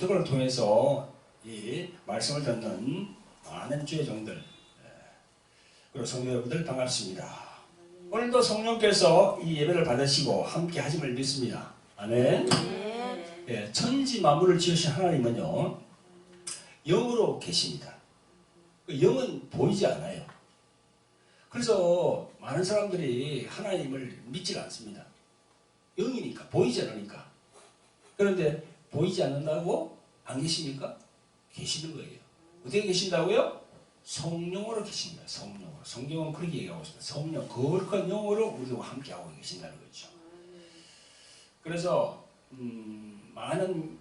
유튜브를 통해서 이 말씀을 듣는 많은 주의 종들 그리고 성도 여러분들 반갑습니다. 오늘도 성령께서 이 예배를 받으시고 함께 하심을 믿습니다. 아멘. 예, 천지 만물을 지으신 하나님은요 영으로 계십니다. 그 영은 보이지 않아요. 그래서 많은 사람들이 하나님을 믿지 않습니다. 영이니까 보이지 않으니까. 그런데 보이지 않는다고 안 계십니까? 계시는 거예요. 어떻게 계신다고요? 성령으로 계십니다. 성령으로. 성경은 그렇게 얘기하고 있습니다. 성령, 거룩한 영으로 우리와 함께하고 계신다는 거죠. 그래서 많은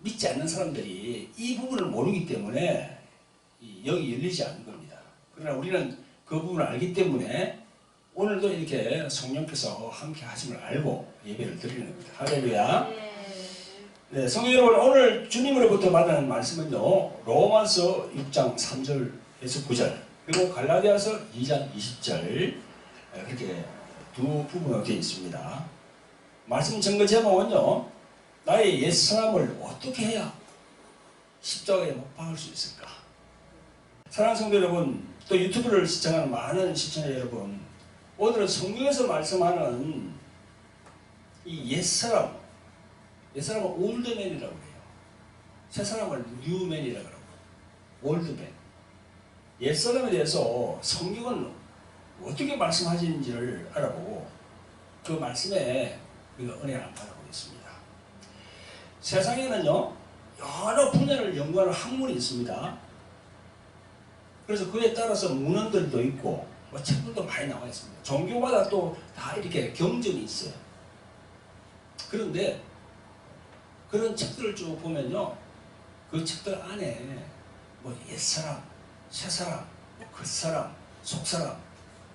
믿지 않는 사람들이 이 부분을 모르기 때문에 영이 열리지 않는 겁니다. 그러나 우리는 그 부분을 알기 때문에 오늘도 이렇게 성령께서 함께 하심을 알고 예배를 드리는 겁니다. 할렐루야. 네, 성도 여러분, 오늘 주님으로부터 받은 말씀은요, 로마서 6장 3절에서 9절, 그리고 갈라디아서 2장 20절, 그렇게 두 부분으로 되어 있습니다. 말씀 증거 제목은요, 나의 옛사람을 어떻게 해야 십자가에 못 박을 수 있을까? 사랑하는 성도 여러분, 또 유튜브를 시청하는 많은 시청자 여러분, 오늘은 성경에서 말씀하는 이 옛사람은 올드맨이라고 해요. 새사람을 뉴맨이라고 하고 올드맨. 옛사람에 대해서 성경은 어떻게 말씀하시는지를 알아보고 그 말씀에 우리가 은혜를 받아보겠습니다. 세상에는요 여러 분야를 연구하는 학문이 있습니다. 그래서 그에 따라서 문헌들도 있고 책들도 많이 나와 있습니다. 종교마다 또 다 이렇게 경전이 있어요. 그런데 그런 책들을 쭉 보면요, 그 책들 안에 뭐 옛사람, 새사람, 뭐 겉사람, 속사람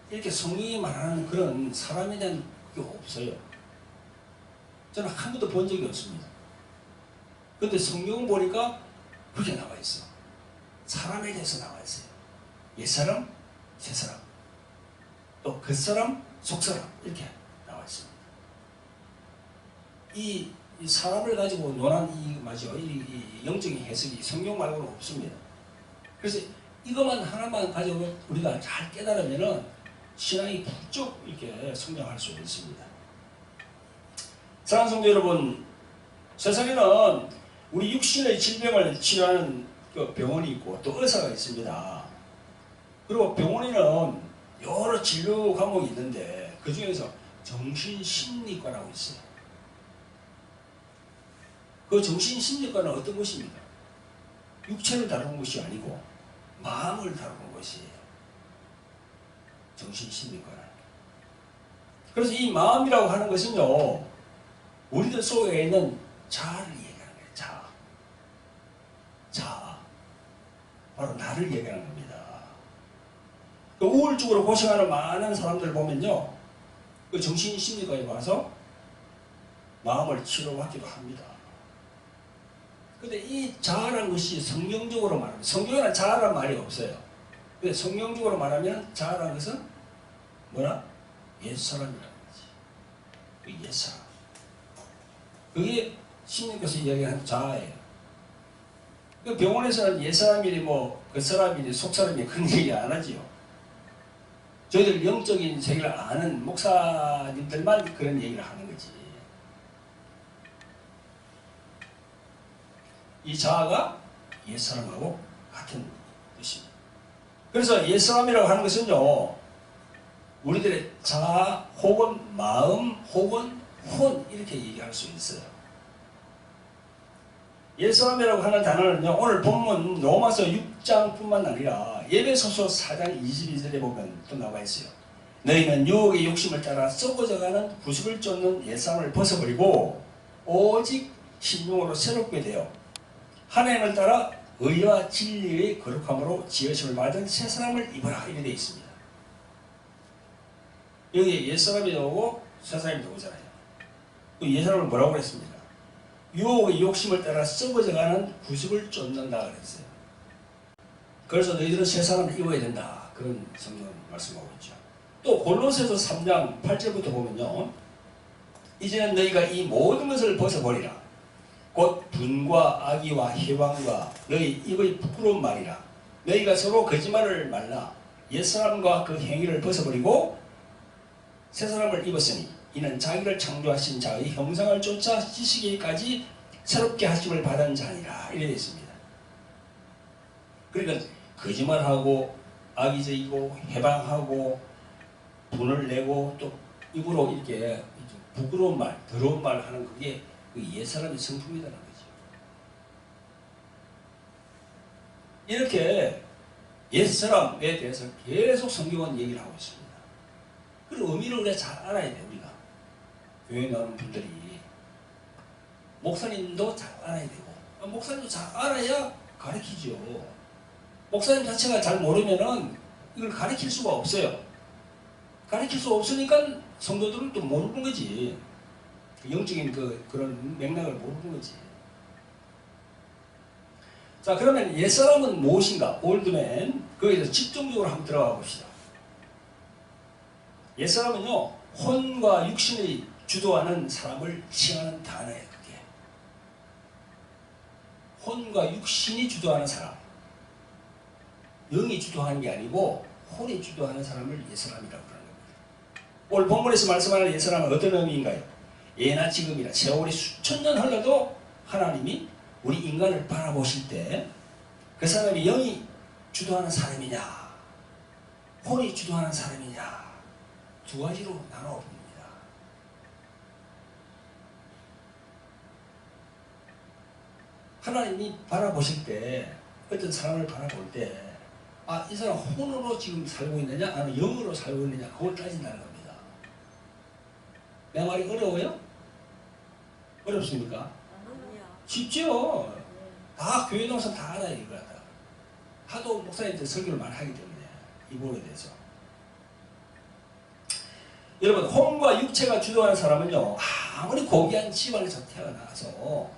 이렇게 성경이 말하는 그런 사람에 대한 게 없어요. 저는 한 번도 본 적이 없습니다. 그런데 성경 보니까 그렇게 나와 있어. 사람에 대해서 나와 있어요. 옛사람, 새사람, 또 겉사람, 속사람 이렇게 나와 있습니다. 이 사람을 가지고 논한 이 영적인 해석이 성경 말고는 없습니다. 그래서 이것만 하나만 가지고 우리가 잘 깨달으면은 신앙이 푹쭉 이렇게 성장할 수 있습니다. 사랑하는 성도 여러분, 세상에는 우리 육신의 질병을 치료하는 그 병원이 있고 또 의사가 있습니다. 그리고 병원에는 여러 진료 과목이 있는데 그 중에서 정신심리과라고 있어요. 그 정신심리과는 어떤 것입니까? 육체를 다루는 것이 아니고 마음을 다루는 것이에요. 정신심리과는. 그래서 이 마음이라고 하는 것은요, 우리들 속에 있는 자아를 얘기하는 거예요. 자아. 바로 나를 얘기하는 겁니다. 그 우울증으로 고생하는 많은 사람들 보면요, 그 정신심리과에 와서 마음을 치료받기도 합니다. 근데 이 자아라는 것이 성경적으로 말하면, 성경에는 자아라는 말이 없어요. 근데 성경적으로 말하면 자아라는 것은 뭐라? 옛사람이라는 거지. 그 옛사람. 그게 신님께서 이야기하는 자아예요. 그 병원에서는 옛사람이니 뭐 겉사람이니 속사람이니 그런 얘기 안 하지요. 저희들 영적인 세계를 아는 목사님들만 그런 얘기를 하는 거지. 이 자아가 옛사람하고 같은 뜻입니다. 그래서 옛사람이라고 하는 것은요, 우리들의 자아 혹은 마음 혹은 혼 이렇게 얘기할 수 있어요. 옛사람이라고 하는 단어는요, 오늘 본문 로마서 6장뿐만 아니라 에베소서 4장 22절에 보면 또 나와 있어요. 너희는 유혹의 욕심을 따라 썩어져가는 구습을 쫓는 옛사람을 벗어버리고 오직 신령으로 새롭게 되어 하나님을 따라 의와 진리의 거룩함으로 지으심을 받은 새 사람을 입어라 이렇게 되어 있습니다. 여기 옛사람이 나오고 새 사람이 나오잖아요. 그 옛사람을 뭐라고 그랬습니까? 유혹의 욕심을 따라 썩어져가는 구습을 쫓는다 그랬어요. 그래서 너희들은 새 사람을 입어야 된다. 그런 성경 말씀하고 있죠. 또 골로새서 3장 8절부터 보면요, 이제는 너희가 이 모든 것을 벗어버리라. 곧 분과 악의와 해방과 너희 입의 부끄러운 말이라. 너희가 서로 거짓말을 말라. 옛사람과 그 행위를 벗어버리고 새사람을 입었으니 이는 자기를 창조하신 자의 형상을 쫓아 지식에까지 새롭게 하심을 받은 자니라. 이래 되어 있습니다. 그러니까 거짓말하고 악의적이고 해방하고 분을 내고 또 입으로 이렇게 부끄러운 말, 더러운 말 하는 그게 그 옛사람의 성품이라는 거죠. 이렇게 옛사람에 대해서 계속 성경은 얘기를 하고 있습니다. 그 의미를 우리가 잘 알아야 돼요. 우리가 교회 나오는 분들이 목사님도 잘 알아야 되고 목사님도 잘 알아야 가르치죠. 목사님 자체가 잘 모르면은 이걸 가르칠 수가 없어요. 가르칠 수 없으니까 성도들은 또 모르는 거지. 영적인 그런 맥락을 모르는 거지. 자, 그러면 옛사람은 무엇인가? 올드맨. 거기에 대해서 집중적으로 한번 들어가 봅시다. 옛사람은요, 혼과 육신이 주도하는 사람을 칭하는 단어예요, 그게. 혼과 육신이 주도하는 사람. 영이 주도하는 게 아니고, 혼이 주도하는 사람을 옛사람이라고 그러는 겁니다. 오늘 본문에서 말씀하는 옛사람은 어떤 의미인가요? 예나 지금이나 세월이 수천 년 흘러도 하나님이 우리 인간을 바라보실 때 그 사람이 영이 주도하는 사람이냐, 혼이 주도하는 사람이냐, 두 가지로 나눠 봅니다. 하나님이 바라보실 때, 어떤 사람을 바라볼 때, 이 사람 혼으로 지금 살고 있느냐, 아니면 영으로 살고 있느냐, 그걸 따진다는 겁니다. 내 말이 어려워요? 어렵습니까? 쉽죠? 다 교회 동산 다 알아요, 이거. 하도 목사님들 설교를 많이 하기 때문에 이 부분에 대해서. 여러분, 혼과 육체가 주도하는 사람은요, 아무리 고귀한 집안에서 태어나서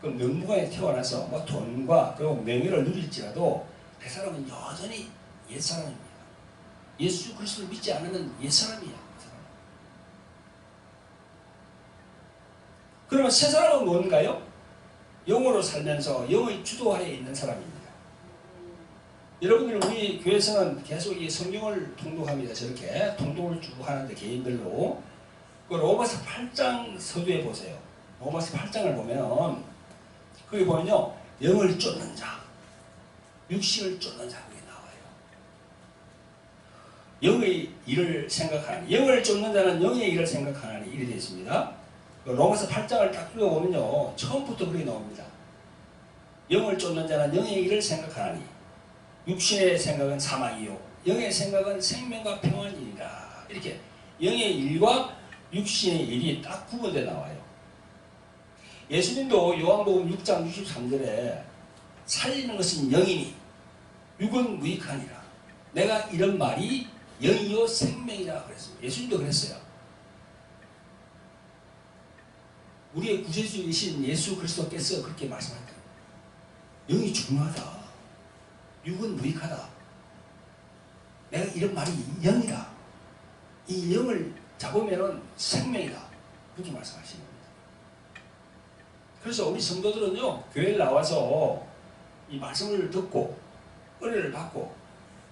그 명문가에 태어나서 뭐 돈과 그리고 명예를 누릴지라도 그 사람은 여전히 옛사람입니다. 예수 그리스도를 믿지 않으면 옛사람이야. 그 사람. 그러면 새 사람은 뭔가요? 영으로 살면서 영의 주도하에 있는 사람입니다. 여러분들 우리 교회에서는 계속 이 성경을 통독합니다. 저렇게 통독을 쭉 하는데 개인별로 그 로마서 8장 서두에 보세요. 로마서 8장을 보면 거기 보면요, 영을 쫓는 자, 육신을 쫓는 자 그게 나와요. 영의 일을 생각하니, 영을 쫓는 자는 영의 일을 생각하니 이렇게 되어 있습니다. 로마서 8장을 딱 읽어보면요, 처음부터 그렇게 나옵니다. 영을 쫓는 자는 영의 일을 생각하니 육신의 생각은 사망이요 영의 생각은 생명과 평안이니라. 이렇게 영의 일과 육신의 일이 딱 구분되어 나와요. 예수님도 요한복음 6장 63절에 살리는 것은 영이니 육은 무익하니라. 내가 이런 말이 영이요 생명이라 그랬습니다. 예수님도 그랬어요. 우리의 구세주이신 예수 그리스도께서 그렇게 말씀하셨다. 영이 중요하다. 육은 무익하다. 내가 이런 말이 영이다. 이 영을 잡으면 생명이다. 그렇게 말씀하시는 겁니다. 그래서 우리 성도들은요, 교회에 나와서 이 말씀을 듣고 은혜를 받고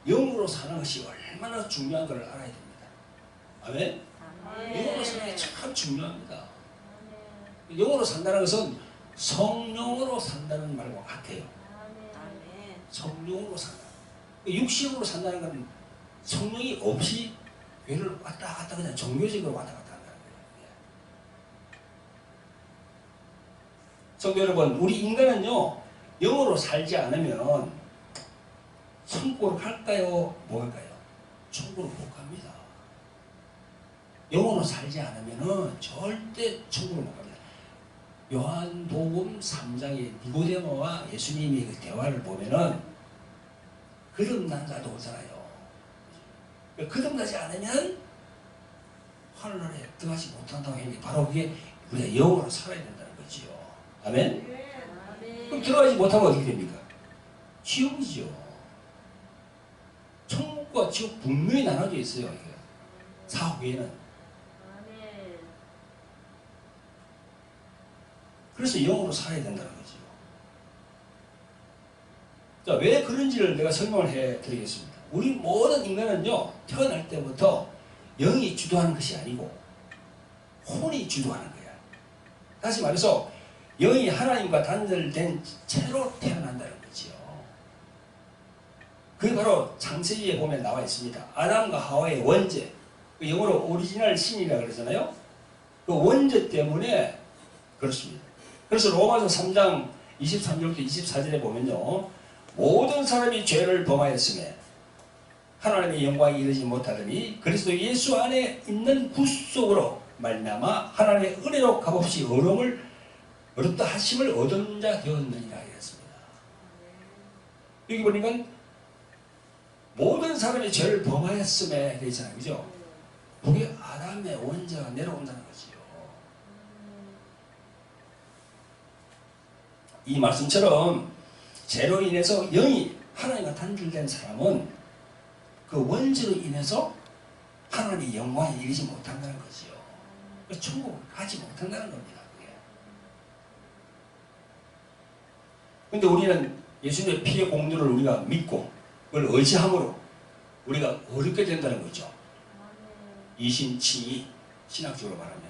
영으로 사는 것이 얼마나 중요한 걸 알아야 됩니다. 아멘? 영으로 사는 게 참 중요합니다. 영으로 산다는 것은 성령으로 산다는 말과 같아요. 성령으로 산다. 육신으로 산다는 건 성령이 없이 교회를 왔다 갔다 그냥 종교적으로 왔다 갔다 한다는 거예요. 성도 여러분, 우리 인간은요, 영으로 살지 않으면 천국으로 갈까요? 뭐 할까요? 천국으로 못 갑니다. 영으로 살지 않으면 절대 천국으로 못 갑니다. 요한복음 3장의 니고데모와 예수님의 그 대화를 보면은 거듭난 자도 오잖아요. 거듭나지 않으면 하늘나라에 들어가지 못한다고 했는데 바로 그게 우리가 영으로 살아야 된다는 거지요. 아멘? 그럼 들어가지 못하면 어떻게 됩니까? 지옥이죠. 천국과 지옥 분명히 나눠져 있어요. 이게. 사후에는. 그래서 영으로 살아야 된다는 거죠. 자, 왜 그런지를 내가 설명을 해 드리겠습니다. 우리 모든 인간은요, 태어날 때부터 영이 주도하는 것이 아니고 혼이 주도하는 거야. 다시 말해서 영이 하나님과 단절된 채로 태어난다는 거지요. 그게 바로 창세기에 보면 나와 있습니다. 아담과 하와의 원죄, 그 영어로 오리지널 신이라고 그러잖아요. 그 원죄 때문에 그렇습니다. 그래서 로마서 3장 23절부터 24절에 보면요, 모든 사람이 죄를 범하였음에 하나님의 영광에 이르지 못하더니 그리스도 예수 안에 있는 구속으로 말미암아 하나님의 은혜로 값없이 어렵다 하심을 얻은 자 되었느니라 했습니다. 여기 보니까 모든 사람이 죄를 범하였음에 되잖아요, 그죠? 그게 아담의 원죄가 내려온다는 거지요. 이 말씀처럼 죄로 인해서 영이 하나님과 단절된 사람은 그 원죄로 인해서 하나님의 영광에 이르지 못한다는 거지요. 천국을 가지 못한다는 겁니다. 그런데 우리는 예수님의 피의 공로를 우리가 믿고 그걸 의지함으로 우리가 어렵게 된다는 거죠. 이신칭의, 신학적으로 말하면.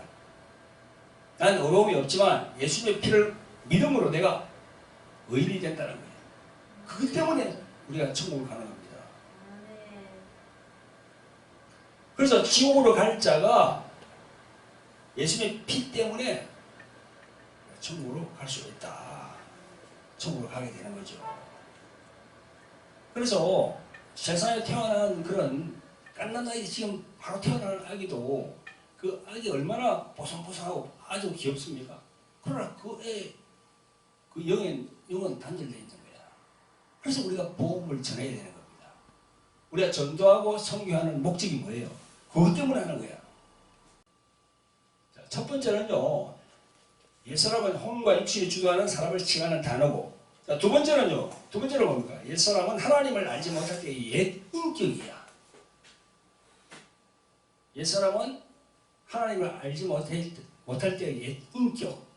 난 어려움이 없지만 예수님의 피를 믿음으로 내가 의인이 된다는 거예요. 그것 때문에 우리가 천국을 가는 겁니다. 그래서 지옥으로 갈 자가 예수님의 피 때문에 천국으로 갈 수 있다. 천국으로 가게 되는 거죠. 그래서 세상에 태어난 그런 갓난 아이, 지금 바로 태어난 아기도 그 아기 얼마나 보송보송하고 아주 귀엽습니까? 그러나 그 영은 단절되어 있는 거야. 그래서 우리가 복음을 전해야 되는 겁니다. 우리가 전도하고 선교하는 목적이 뭐예요? 그것 때문에 하는 거야. 자, 첫 번째는요, 옛사람은 혼과 육신이 주도하는 사람을 칭하는 단어고, 자, 두 번째는 뭡니까? 옛사람은 하나님을 알지 못할 때의 옛 인격이야. 옛사람은 하나님을 알지 못할 때의 옛 인격.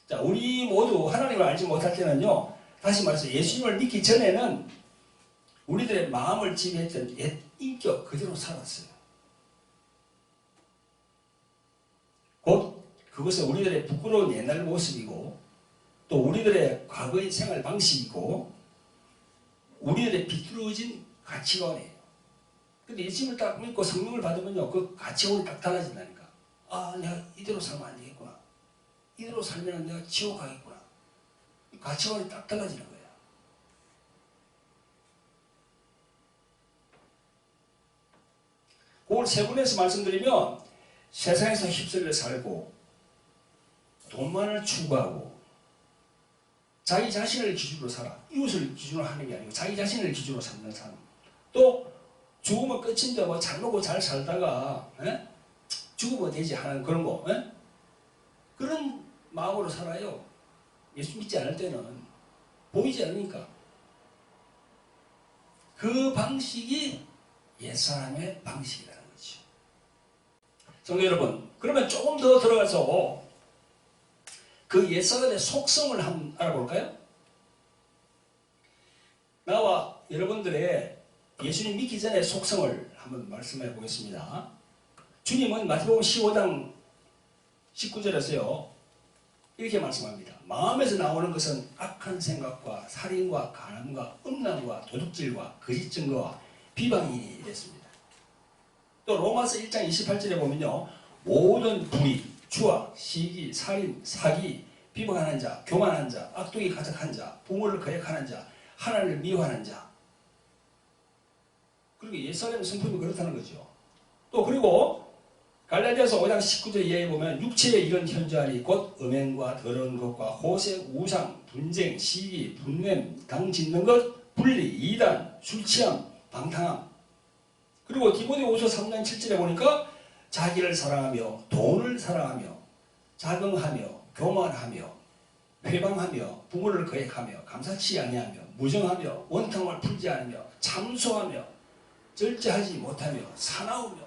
자, 우리 모두 하나님을 알지 못할 때는요, 다시 말해서 예수님을 믿기 전에는 우리들의 마음을 지배했던 옛 인격 그대로 살았어요. 곧 그것은 우리들의 부끄러운 옛날 모습이고, 또 우리들의 과거의 생활 방식이고, 우리들의 비뚤어진 가치관이에요. 근데 예수님을 딱 믿고 성령을 받으면요, 그 가치관이 딱 달라진다니까. 아, 내가 이대로 살면 안 되겠구나. 이대로 살면 내가 지옥 가겠구나. 가치관이 딱 달라지는 거예요. 그걸 세분해서 말씀드리면, 세상에서 휩쓸려 살고 돈만을 추구하고 자기 자신을 기준으로 살아. 이웃을 기준으로 하는 게 아니고 자기 자신을 기준으로 사는 사람. 또 죽으면 끝인데 뭐 잘 먹고 잘 살다가 죽으면 되지 하는 그런 거. 그런 마음으로 살아요. 예수 믿지 않을 때는 보이지 않으니까. 그 방식이 옛사람의 방식이라는 거죠. 성도 여러분, 그러면 조금 더 들어가서 그 옛사람의 속성을 한번 알아볼까요? 나와 여러분들의 예수님 믿기 전의 속성을 한번 말씀해 보겠습니다. 주님은 마태복음 15장 19절에서요, 이렇게 말씀합니다. 마음에서 나오는 것은 악한 생각과 살인과 간음과 음란과 도둑질과 거짓 증거와 비방이니 이랬습니다. 또 로마서 1장 28절에 보면요, 모든 불의, 추악, 시기, 살인, 사기, 비방하는 자, 교만한 자, 악독이 가득한 자, 부모를 거역하는 자, 하나님을 미워하는 자. 그리고 옛사람의 성품이 그렇다는 거죠. 또 그리고 갈라디아서 5장 19절 이하에 보면 육체의 이런 현저하니 곧 음행과 더러운 것과 호색, 우상, 분쟁, 시기, 분냄, 당 짓는 것, 분리, 이단, 술 취함, 방탕함. 그리고 디모데후서 3장 7절에 보니까 자기를 사랑하며 돈을 사랑하며 자긍하며 교만하며 회방하며 부모를 거역하며 감사치 아니하며 무정하며 원탕을 풀지 않으며 참소하며 절제하지 못하며 사나우며.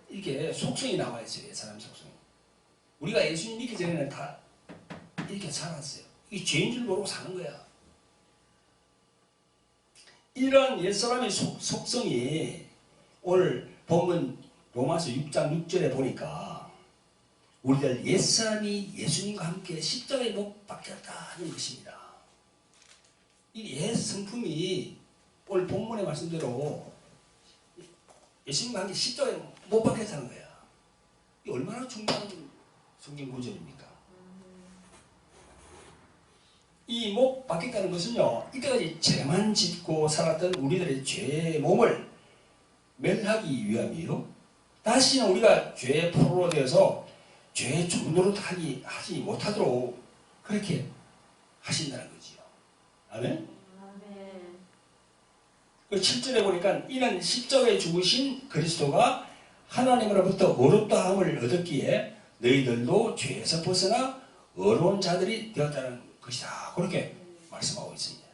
이게 속성이 나와 있어요. 사람 속성이. 우리가 예수님 믿기 전에는 다 이렇게 살았어요. 이 죄인 줄 모르고 사는 거야. 이런 옛사람의 속성이 오늘 본문 로마서 6장 6절에 보니까 우리들 옛사람이 예수님과 함께 십자가에 못 박혔다는 것입니다. 이 옛 성품이 오늘 본문의 말씀대로 예수님과 함께 십자가에 못 박혔다는 거야. 이 얼마나 중요한 성경 구절입니까? 이 못 박혔다는 것은요, 이때까지 죄만 짓고 살았던 우리들의 죄의 몸을 멸하기 위함이요, 다시는 우리가 죄의 포로로 되어서 죄의 종노릇 하지 못하도록 그렇게 하신다는 거지요. 아멘? 아멘. 그 7절에 보니까 이는 십자가에 죽으신 그리스도가 하나님으로부터 어렵다함을 얻었기에 너희들도 죄에서 벗어나 어려운 자들이 되었다는 것이다. 그렇게 말씀하고 있습니다.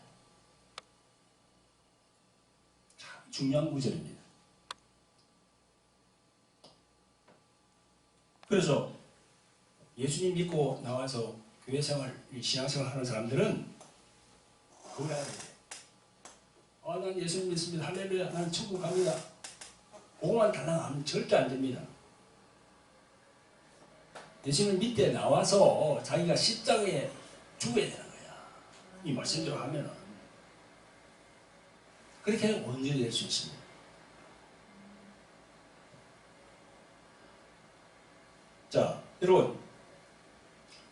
참 중요한 구절입니다. 그래서 예수님 믿고 나와서 교회 생활, 신앙생활 하는 사람들은 그걸 해야 돼. 난 예수님 믿습니다. 할렐루야. 난 천국 갑니다. 그것만 달랑하면 절대 안 됩니다. 예수님 믿때 나와서 자기가 십자가에 죽어야 되는 거야. 이 말씀대로 하면은. 그렇게 하면 온전히 될 수 있습니다. 자, 여러분,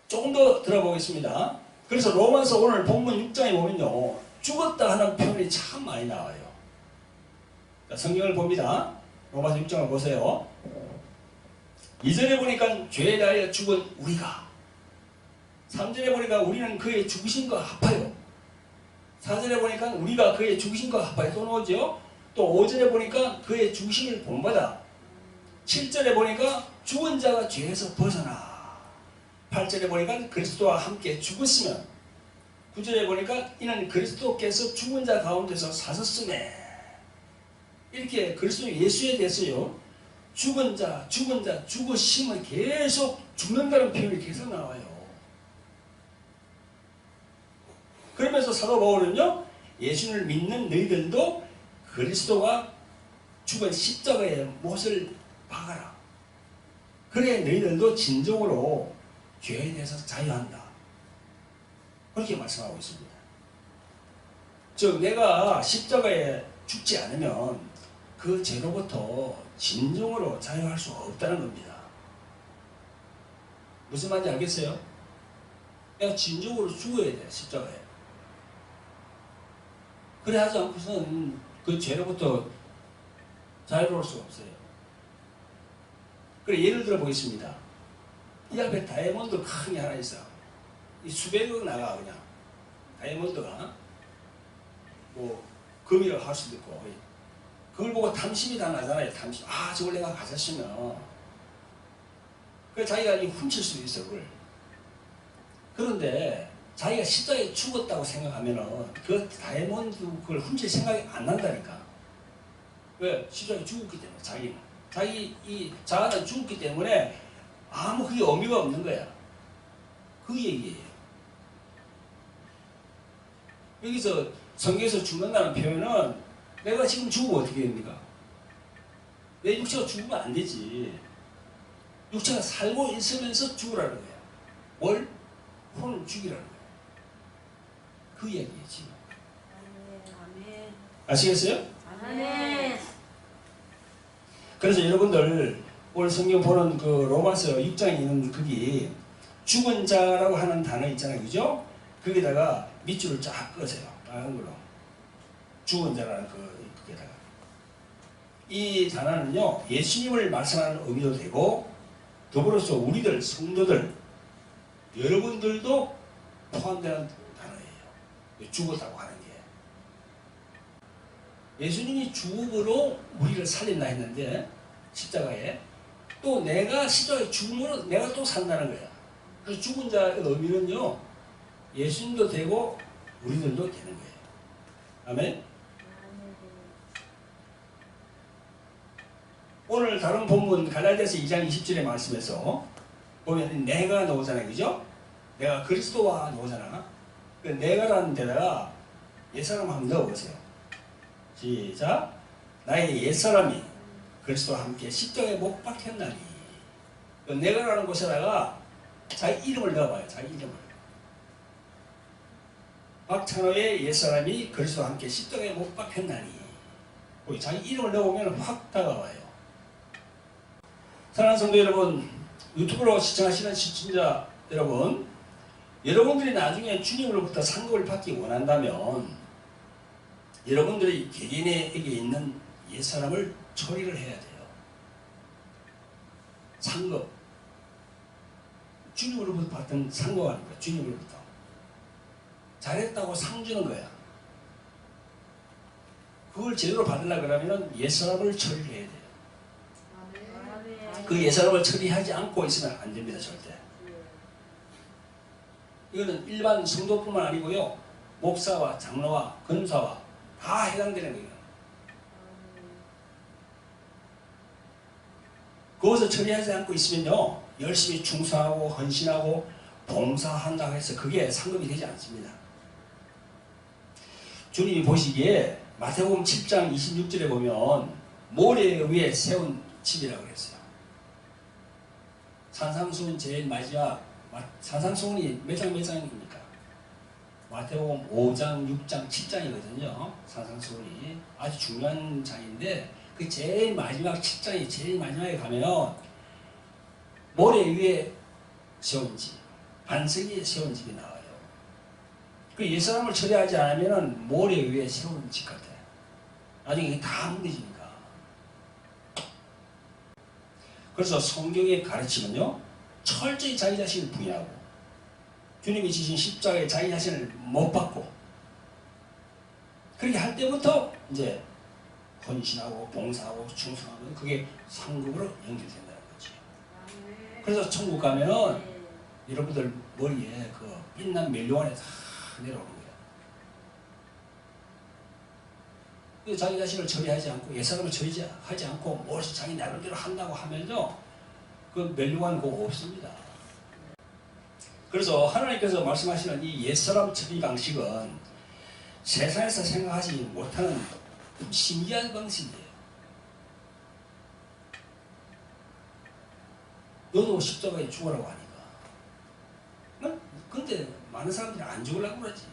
조금 더 들어보겠습니다. 그래서 로마서 오늘 본문 6장에 보면요, 죽었다 하는 표현이 참 많이 나와요. 자, 성경을 봅니다. 로마서 6장을 보세요. 2절에 보니까 죄에 대하여 죽은 우리가, 3절에 보니까 우리는 그의 죽으심과 합하여, 4절에 보니까 우리가 그의 죽으심과 합하여 또 나오죠. 또 5절에 보니까 그의 죽으심을 본받아, 7절에 보니까 죽은 자가 죄에서 벗어나, 8절에 보니까 그리스도와 함께 죽었으면, 9절에 보니까 이는 그리스도께서 죽은 자 가운데서 사셨음에, 이렇게 그리스도 예수에 대해서요, 죽은 자, 죽으심을 계속 죽는다는 표현이 계속 나와요. 그러면서 사도 바울은요, 예수를 믿는 너희들도 그리스도가 죽은 십자가에 못을 박아라. 그래 너희들도 진정으로 죄에 대해서 자유한다. 그렇게 말씀하고 있습니다. 즉 내가 십자가에 죽지 않으면 그 죄로부터 진정으로 자유할 수 없다는 겁니다. 무슨 말인지 알겠어요? 내가 진정으로 죽어야 돼, 십자가에. 그래 하지 않고서는 그 죄로부터 자유로울 수가 없어요. 그래 예를 들어 보겠습니다. 이 앞에 다이아몬드 큰 게 하나 있어. 이 수백억 나가 그냥. 다이아몬드가 뭐 금이라고 할 수도 있고, 그걸 보고 탐심이 다 나잖아요. 탐심. 저걸 내가 가졌으면. 그래 자기가 훔칠 수도 있어 그걸. 그런데 자기가 십자가에 죽었다고 생각하면은 그 다이아몬드 그걸 훔칠 생각이 안 난다니까. 왜? 십자가에 죽었기 때문에 자기는. 자기 이 자아는 죽었기 때문에 아무 그게 의미가 없는 거야. 그 얘기예요. 여기서 성경에서 죽는다는 표현은 내가 지금 죽으면 어떻게 됩니까? 내 육체가 죽으면 안 되지. 육체가 살고 있으면서 죽으라는 거야. 뭘? 혼을 죽이라는 거야. 그 얘기지. 아시겠어요? 아멘. 그래서 여러분들 오늘 성경 보는 그 로마서 6장에 있는 거기 죽은 자라고 하는 단어 있잖아요. 그죠? 거기다가 밑줄을 쫙 그으세요. 빨간 걸로. 죽은 자라는 그게다가. 이 단어는요, 예수님을 말씀하는 의미도 되고, 더불어서 우리들, 성도들, 여러분들도 포함되는 단어예요. 죽었다고 하는 게. 예수님이 죽음으로 우리를 살린다 했는데, 십자가에. 또 내가 십자가에 죽음으로 내가 또 산다는 거야. 그래서 죽은 자의 의미는요, 예수님도 되고, 우리들도 되는 거예요. 아멘? 오늘 다른 본문 갈라디아서 2장 20절의 말씀에서 보면 내가 나오잖아요. 그죠? 내가 그리스도와 나오잖아. 그 내가라는 데다가 옛사람 한번 넣어보세요. 시작. 나의 옛사람이 그리스도와 함께 십자가에 못 박혔나니. 그 내가라는 곳에다가 자기 이름을 넣어봐요. 자기 이름을. 박찬호의 옛사람이 그리스도와 함께 십자가에 못 박혔나니. 자기 이름을 넣어보면 확 다가와요. 사랑하는 성도 여러분, 유튜브로 시청하시는 시청자 여러분, 여러분들이 나중에 주님으로부터 상급을 받기 원한다면 여러분들이 개개인에게 있는 옛사람을 처리를 해야 돼요. 상급. 주님으로부터 받던 상급 아닙니까? 주님으로부터. 잘했다고 상 주는 거야. 그걸 제대로 받으려고 그러면 옛사람을 처리를 해야 돼요. 그 옛사람을 처리하지 않고 있으면 안 됩니다. 절대. 이거는 일반 성도뿐만 아니고요. 목사와 장로와 권사와 다 해당되는 거예요. 그것을 처리하지 않고 있으면요. 열심히 충성하고 헌신하고 봉사한다고 해서 그게 상급이 되지 않습니다. 주님이 보시기에 마태복음 7장 26절에 보면 모래 위에 세운 집이라고 그랬어요. 산상수훈 제일 마지막 산상수훈이 몇 장입니까? 마태복음 5장, 6장, 7장이거든요. 산상수훈이 아주 중요한 장인데 그 제일 마지막 7장이 제일 마지막에 가면 모래 위에 세운 집, 반석 위에 세운 집이 나와요. 그 옛사람을 처리하지 않으면 모래 위에 세운 집 같아요. 나중에 다 무너지니까. 그래서 성경의 가르침은요, 철저히 자기 자신을 부인하고 주님이 지신 십자가에 자기 자신을 못 받고 그렇게 할 때부터 이제 헌신하고 봉사하고 충성하면 그게 상급으로 연결된다는 거죠. 그래서 천국 가면은 여러분들 머리에 그 빛난 멜로안에 다 내려오는 거예요. 자기 자신을 처리하지 않고 옛사람을 처리하지 않고 무엇을 자기 나름대로 한다고 하면요, 그 멜로안 그거 없습니다. 그래서 하나님께서 말씀하시는 이 옛사람 처리 방식은 세상에서 생각하지 못하는 신기한 방식이에요. 너도 십자가에 죽으라고 하니까. 근데 많은 사람들이 안 죽으려고 그러지.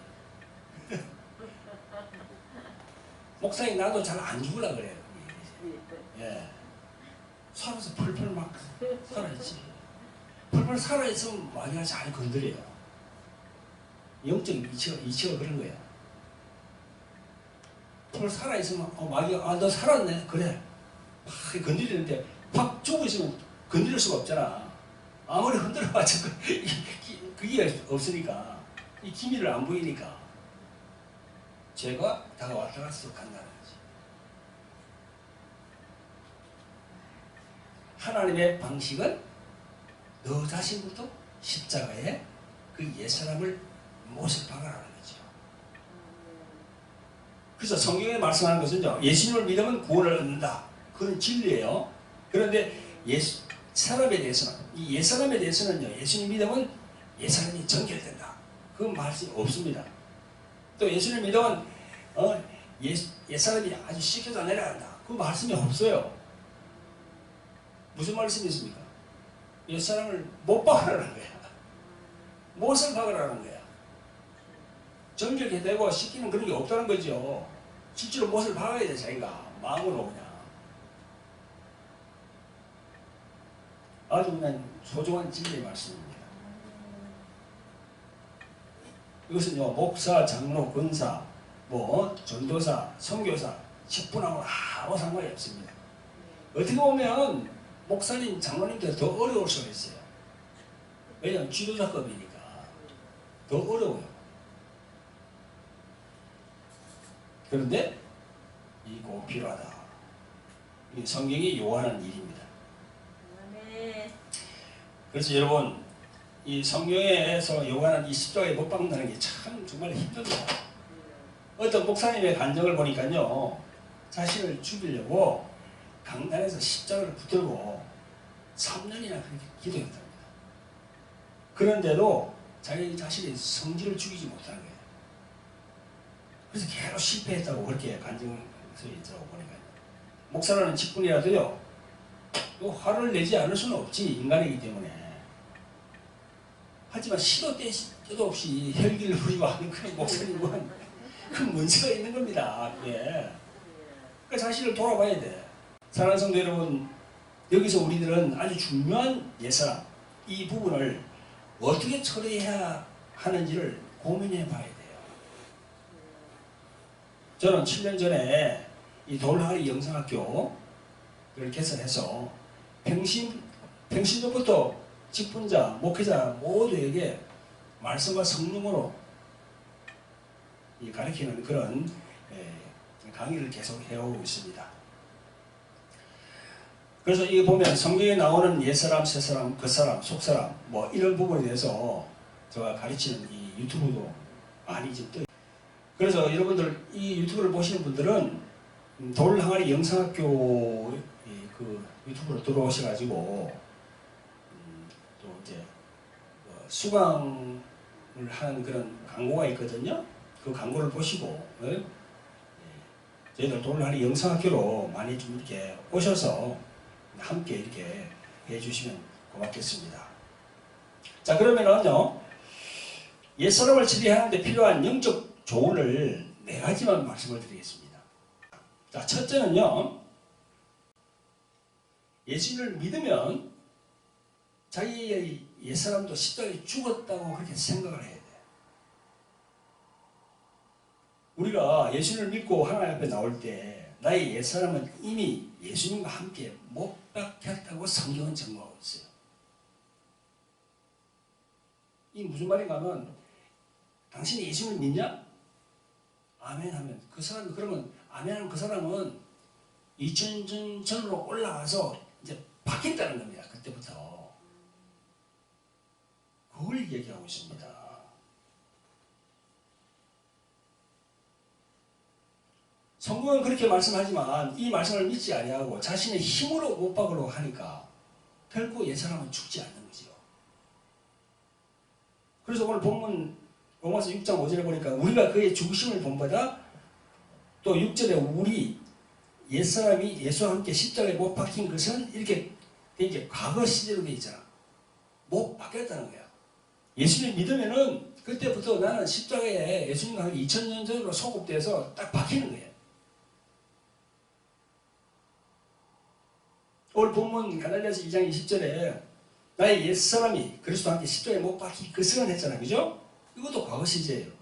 목사님 나도 잘 안 죽으려고 그래요. 예. 살아서 펄펄 막 살아있지. 펄펄 살아있으면 마귀가 잘 건드려요. 영적 이치가 그런 거야. 펄 살아있으면 마귀가 너 살았네. 그래. 막 건드리는데 확 죽어있으면 건드릴 수가 없잖아. 아무리 흔들어봤자 그게 없으니까. 이 기미를 안 보이니까 죄가 다가왔다가 쑥 간다는 거지. 하나님의 방식은 너 자신부터 십자가에 그 옛사람을 못을 박아라는 거죠. 그래서 성경에 말씀하는 것은 예수님을 믿으면 구원을 얻는다. 그건 진리예요. 그런데 사람에 대해서는, 이 옛사람에 대해서는요, 예수님 믿으면 옛사람이 정결된다. 그건 말씀이 없습니다. 또 예수님 믿으면 옛사람이 아주 씻겨져 내려간다. 그 말씀이 없어요. 무슨 말씀이 있습니까? 옛사람을 못 박으라는 거야. 못을 박으라는 거야. 정결게 되고 씻기는 그런 게 없다는 거죠. 실제로 못을 박아야 돼, 자기가. 마음으로 그냥. 아주 그냥 소중한 진리의 말씀입니다. 이것은요, 목사, 장로, 권사, 전도사, 선교사, 직분하고 아무 상관이 없습니다. 어떻게 보면 목사님, 장로님들 더 어려울 수가 있어요. 왜냐하면 지도자급이니까 더 어려워요. 그런데 이 꼭 필요하다. 이 성경이 요구하는 일입니다. 그래서 여러분, 이 성경에서 요구하는 이 십자가에 못 박는다는 게 참 정말 힘듭니다. 어떤 목사님의 간증을 보니까요, 자신을 죽이려고 강단에서 십자가를 붙들고 3년이나 그렇게 기도했답니다. 그런데도 자기 자신의 성질을 죽이지 못하는 거예요. 그래서 계속 실패했다고 그렇게 간증서에 있더라고 보니까. 목사라는 직분이라도요, 또 화를 내지 않을 수는 없지, 인간이기 때문에. 하지만 시도 때도 없이 혈기를 부리고 하는 그런 목사님은 큰 문제가 있는 겁니다. 그게. 그러니까 자신을 돌아봐야 돼. 사랑하는 성도 여러분, 여기서 우리들은 아주 중요한 옛사람, 이 부분을 어떻게 처리해야 하는지를 고민해 봐야 돼요. 저는 7년 전에 이 돌항아리 영성학교를 개설해서 평신도부터 직분자, 목회자 모두에게 말씀과 성령으로 가르치는 그런 강의를 계속 해오고 있습니다. 그래서 이게 보면 성경에 나오는 옛사람, 새사람, 겉사람, 속사람 뭐 이런 부분에 대해서 제가 가르치는 이 유튜브도 많이 지금 떠요. 그래서 여러분들 이 유튜브를 보시는 분들은 돌항아리 영성학교 그 유튜브로 들어오셔가지고 또 이제 수강을 하는 그런 광고가 있거든요. 그 광고를 보시고 저희들 돌항아리 영성학교로 많이 좀 이렇게 오셔서 함께 이렇게 해주시면 고맙겠습니다. 자, 그러면은요, 옛사람을 처리하는데 필요한 영적 조언을 4가지만 말씀을 드리겠습니다. 자, 첫째는요, 예수님을 믿으면 자기의 옛사람도 십자가에 죽었다고 그렇게 생각을 해야 돼. 우리가 예수님을 믿고 하나님 앞에 나올 때 나의 옛사람은 이미 예수님과 함께 못 박혔다고 성경은 증거하고 있어요. 이 무슨 말인가 하면 당신이 예수님을 믿냐? 아멘 하면 그 사람, 그러면 아멘 하면 그 사람은 2000년 전으로 올라가서 이제 바뀌었다는 겁니다. 그때부터. 그걸 얘기하고 있습니다. 성경은 그렇게 말씀하지만 이 말씀을 믿지 아니하고 자신의 힘으로 못 박으려고 하니까 결코 옛사람은 죽지 않는 거죠. 그래서 오늘 본문 로마서 6장 5절에 보니까 우리가 그의 죽으심을 본보다 또 6절에 우리 옛사람이 예수와 함께 십자가에 못 박힌 것은 이렇게 이제 과거 시제로 되어 있잖아. 못 박혔다는 거야. 예수님 믿으면은 그때부터 나는 십자가에 예수님과 함께 2000년 전으로 소급돼서 딱 박히는 거예요. 오늘 본문 갈라디아서 2장 20절에 나의 옛사람이 그리스도와 함께 십자가에 못 박힌 것은 했잖아요. 그죠? 이것도 과거 시제예요.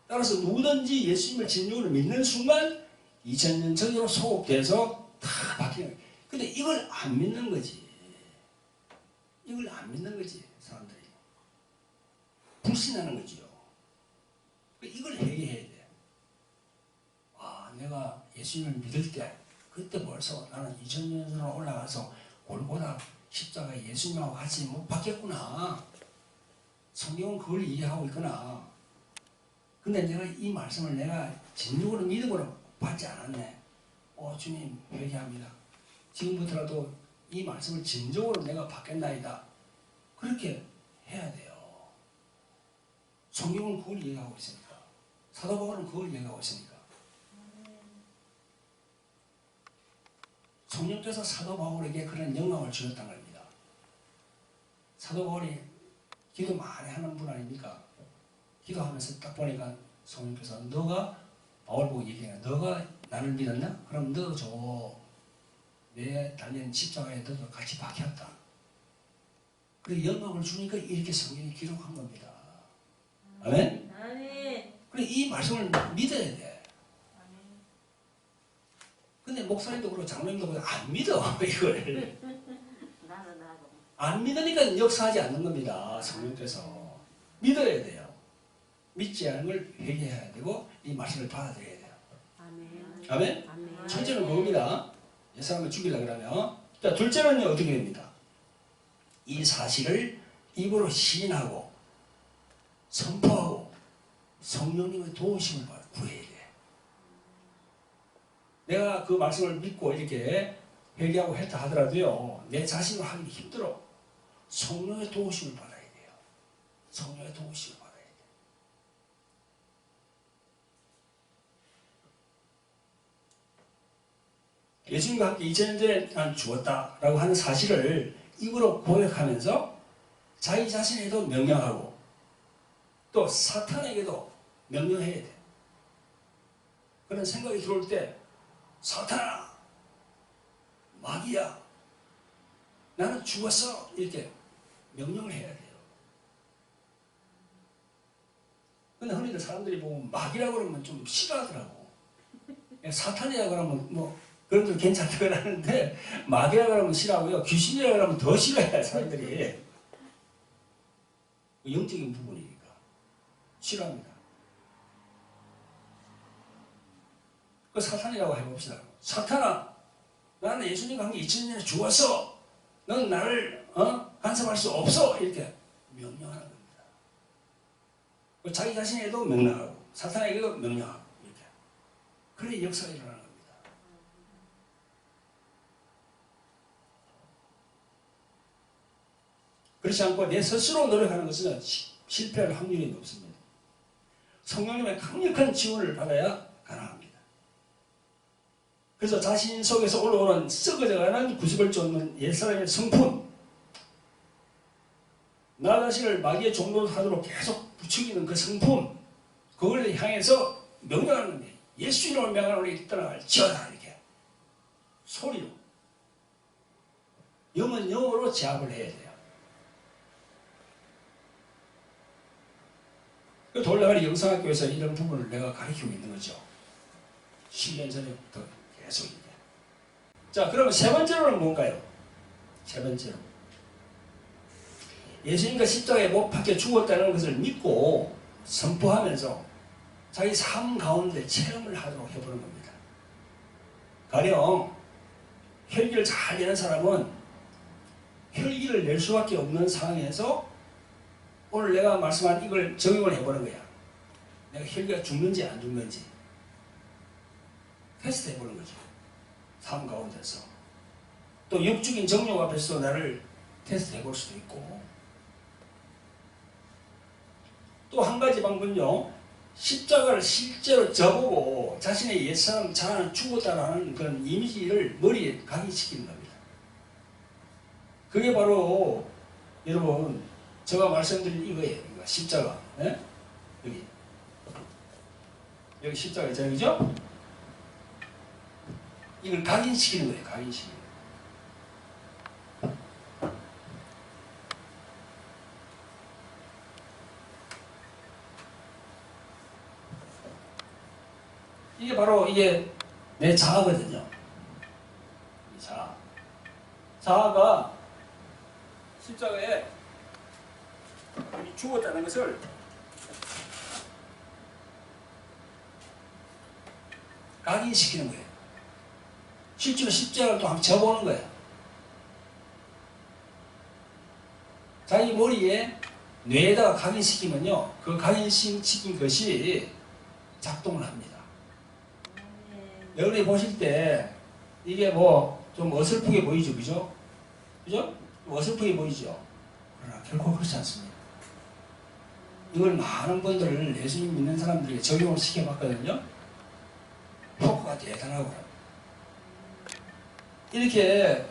따라서 누구든지 예수님을 진정으로 믿는 순간 2000년 전으로 소급돼서 다 바뀌는 거예요. 근데 이걸 안 믿는 거지. 이걸 안 믿는 거지, 사람들이. 불신하는 거지요. 이걸 회개해야 돼. 아, 내가 예수님을 믿을 때 그때 벌써 나는 2000년 전으로 올라가서 골고다 십자가에 예수님하고 같이 못 박혔구나. 성경은 그걸 이해하고 있구나. 근데 내가 이 말씀을 내가 진정으로 믿음으로 받지 않았네. 주님 회개합니다. 지금부터라도 이 말씀을 진정으로 내가 받겠나이다. 그렇게 해야 돼요. 성경은 그걸 이해하고 있으니까. 사도 바울은 그걸 이해하고 있으니까. 성령께서 사도 바울에게 그런 영광을 주셨다는 겁니다. 사도 바울이 기도 많이 하는 분 아닙니까? 기도하면서 딱 보니까 성령께서 너가 바울 보고 얘기해. 너가 나를 믿었나? 그럼 너 내 달린 십자가에 너도 같이 박혔다. 그래 영광을 주니까 이렇게 성경이 기록한 겁니다. 아멘? 그래 이 말씀을 믿어야 돼. 근데 목사님도 그렇고 장로님도 그렇고 안 믿어 이걸. 안 믿으니까 역사하지 않는 겁니다. 성령께서. 믿어야 돼요. 믿지 않은 걸 회개해야 되고 이 말씀을 받아들여야 돼요. 아멘? 첫째는 그겁니다. 옛사람을 죽이려고 그러면. 자, 둘째는요 어떻게 됩니까? 이 사실을 입으로 시인하고 선포하고 성령님의 도우심을 구해야 돼. 내가 그 말씀을 믿고 이렇게 회개하고 했다 하더라도요 내 자신으로 하기 힘들어. 성령의 도우심을 받아야 돼요. 성령의 도우심을 받아야 돼. 예수님과 함께 2000년 전에 난 죽었다라고 하는 사실을 입으로 고백하면서 자기 자신에도 명령하고 또 사탄에게도 명령해야 돼. 그런 생각이 들어올 때 사탄아, 마귀야, 나는 죽었어, 이렇게 명령을 해야 돼요. 근데 흔히들 사람들이 보면 마귀라고 그러면 좀 싫어하더라고. 사탄이라고 그러면 뭐 그런 좀 괜찮다고 하는데 마귀라고 그러면 싫어하고요. 귀신이라고 그러면 더 싫어해요, 사람들이. 영적인 부분이니까 싫어합니다. 그 사탄이라고 해봅시다. 사탄아, 나는 예수님과 함께 2000년에 죽었어. 넌 나를 간섭할 수 없어. 이렇게 명령하는 겁니다. 자기 자신에도 명령하고 사탄에게도 명령하고 이렇게. 그래 역사가 일어나는 겁니다. 그렇지 않고 내 스스로 노력하는 것은 실패할 확률이 높습니다. 성령님의 강력한 지원을 받아야 가능합니다. 그래서 자신 속에서 올라오는 썩어져가는 구습을 쫓는 옛사람의 성품, 나 자신을 마귀의 종로로 하도록 계속 부추기는 그 성품, 그걸 향해서 명령하는 건데, 예수 이름을 명하노니 떠나갈지어다, 이렇게 소리로, 영은 영으로 제압을 해야 돼요. 그 돌나가리 영성학교에서 이런 부분을 내가 가르치고 있는 거죠. 10년 전부터 계속 이게. 자, 그러면 세 번째로는 뭔가요? 세 번째로, 예수님과 십자가에 못 박혀 죽었다는 것을 믿고 선포하면서 자기 삶 가운데 체험을 하도록 해보는 겁니다. 가령 혈기를 잘 내는 사람은 혈기를 낼 수밖에 없는 상황에서 오늘 내가 말씀한 이걸 적용을 해보는 거야. 내가 혈기가 죽는지 안 죽는지 테스트 해보는 거죠. 삶 가운데서. 또 육적인 정욕 앞에서 나를 테스트 해볼 수도 있고, 또 한 가지 방법은요, 십자가를 실제로 져보고 자신의 옛사람 자아는 죽었다라는 그런 이미지를 머리에 각인시키는 겁니다. 그게 바로 여러분 제가 말씀드린 이거예요. 이거 십자가. 네? 여기 십자가 있잖아요, 그죠? 이걸 각인시키는 거예요. 각인시키는 거예요. 이게 바로 이게 내 자아거든요. 자아. 자아가 십자가에 죽었다는 것을 각인시키는 거예요. 실제로 십자가를 또 한번 져보는 거예요. 자기 머리에 뇌에다가 각인시키면요, 그 각인시킨 것이 작동을 합니다. 여러분이 보실 때 이게 뭐 좀 어설프게 보이죠, 그죠? 그죠? 어설프게 보이죠? 그러나 결코 그렇지 않습니다. 이걸 많은 분들을 예수님 믿는 사람들에게 적용을 시켜봤거든요. 효과가 대단하고요. 이렇게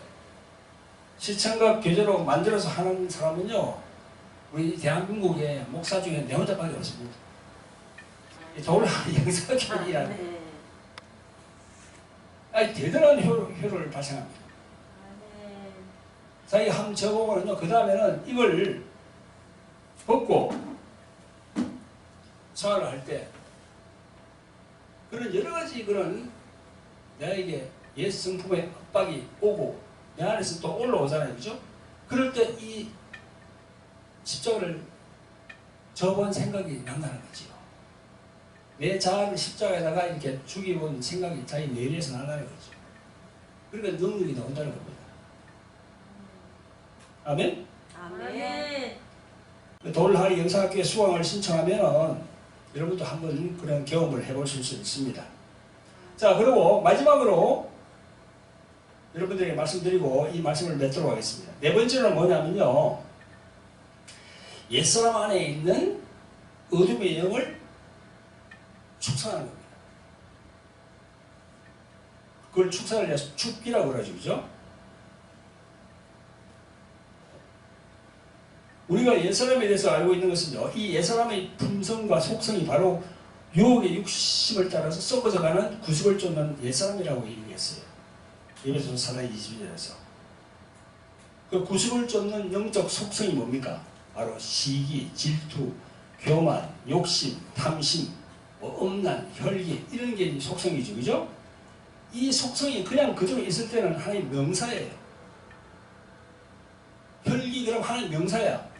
시청각 교재로 만들어서 하는 사람은요, 우리 대한민국의 목사 중에 네 혼자밖에 없습니다. 돌아가는 영성교회라는 대단한 효를 발생합니다. 자기 한번 적어보면요, 그 다음에는 이걸 벗고 생활을 할 때 그런 여러 가지 그런 나에게 옛 성품의 압박이 오고 내 안에서 또 올라오잖아요, 그죠? 그럴 때 이 십자가를 접은 생각이 난다는 거지요. 내 자아를 십자가에다가 이렇게 죽여본 생각이 자기 뇌리에서 난다는 거죠. 그러니까 능력이 나온다는 겁니다. 아멘? 아멘. 돌하리 영상학교에 수강을 신청하면 여러분도 한번 그런 경험을 해보실 수 있습니다. 자, 그리고 마지막으로 여러분들에게 말씀드리고 이 말씀을 맺도록 하겠습니다. 네 번째는 뭐냐면요, 옛사람 안에 있는 어둠의 영을 축사하는 겁니다. 그걸 축사를 해서 축기라고 그러죠. 그죠? 우리가 옛사람에 대해서 알고 있는 것은요, 이 옛사람의 품성과 속성이 바로 유혹의 육심을 따라서 썩어져가는 구습을 쫓는 옛사람이라고 얘기했어요. 에베소서 4장 22절에서. 그 구습을 쫓는 영적 속성이 뭡니까? 바로 시기, 질투, 교만, 욕심, 탐심, 엄난, 혈기 이런 게 속성이죠. 그죠? 이 속성이 그냥 그대로 있을 때는 하나의 명사예요. 혈기 그럼 하나의 명사야.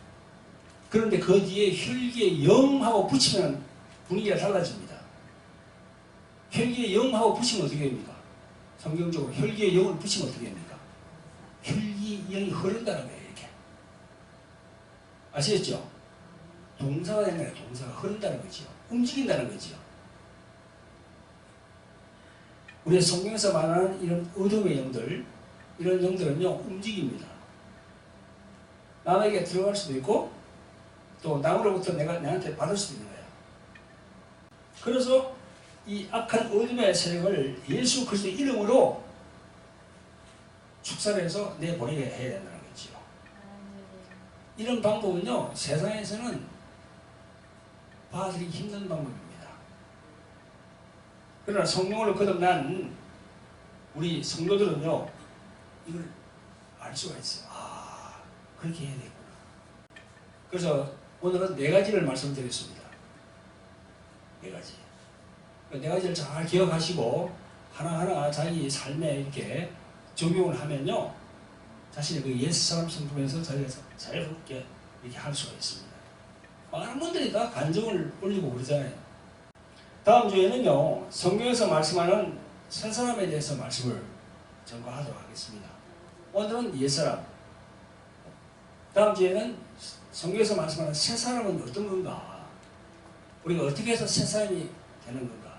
그런데 그 뒤에 혈기의 영하고 붙이면 분위기가 달라집니다. 혈기의 영하고 붙이면 어떻게 됩니까? 성경적으로 혈기의 영을 붙이면 어떻게 됩니까? 혈기 영이 흐른다는 거예요. 이렇게. 아시겠죠? 동사가 되는 거예요. 동사가 흐른다는 거죠. 움직인다는 거죠. 우리 성경에서 말하는 이런 어둠의 영들, 이런 영들은요, 움직입니다. 남에게 들어갈 수도 있고, 또 남으로부터 내한테 받을 수도 있는 거예요. 그래서 이 악한 어둠의 세력을 예수 그리스도의 이름으로 축사를 해서 내보내게 해야 된다는 거죠. 이런 방법은요, 세상에서는 봐드리기 힘든 방법입니다. 그러나 성령으로 거듭난 우리 성도들은요, 이걸 알 수가 있어요. 아, 그렇게 해야 되겠구나. 그래서 오늘은 4가지를 말씀드리겠습니다. 4가지. 그 4가지를 잘 기억하시고 하나하나 자기 삶에 이렇게 적용을 하면요, 자신의 그 옛사람 성품에서 자기가 자유롭게 이렇게 할 수가 있습니다. 많은 분들이 다 간증을 올리고 그러잖아요. 다음 주에는요, 성경에서 말씀하는 새 사람에 대해서 말씀을 전가하도록 하겠습니다. 오늘은 옛사람. 다음 주에는 성경에서 말씀하는 새 사람은 어떤 건가? 우리가 어떻게 해서 새 사람이 되는 건가?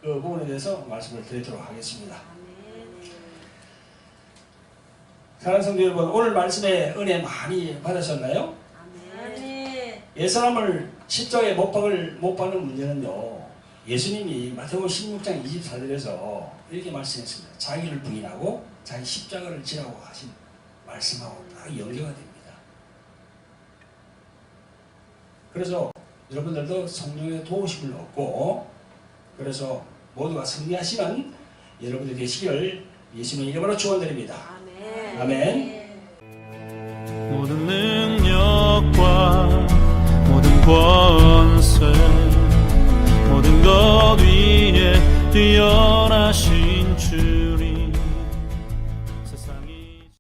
그 부분에 대해서 말씀을 드리도록 하겠습니다. 사랑하는 성도 여러분, 오늘 말씀에 은혜 많이 받으셨나요? 옛사람을 십자가에 못 박는 문제는요, 예수님이 마태복음 16장 24절에서 이렇게 말씀했습니다. 자기를 부인하고 자기 십자가를 지라고 하신 말씀하고 딱 연계가 됩니다. 그래서 여러분들도 성령의 도우심을 얻고, 그래서 모두가 승리하시는 여러분들 되시기를 예수님의 이름으로 축원드립니다. 아멘. 아멘. 모든 능력과 모든 권세 모든 것 위에 뛰어나신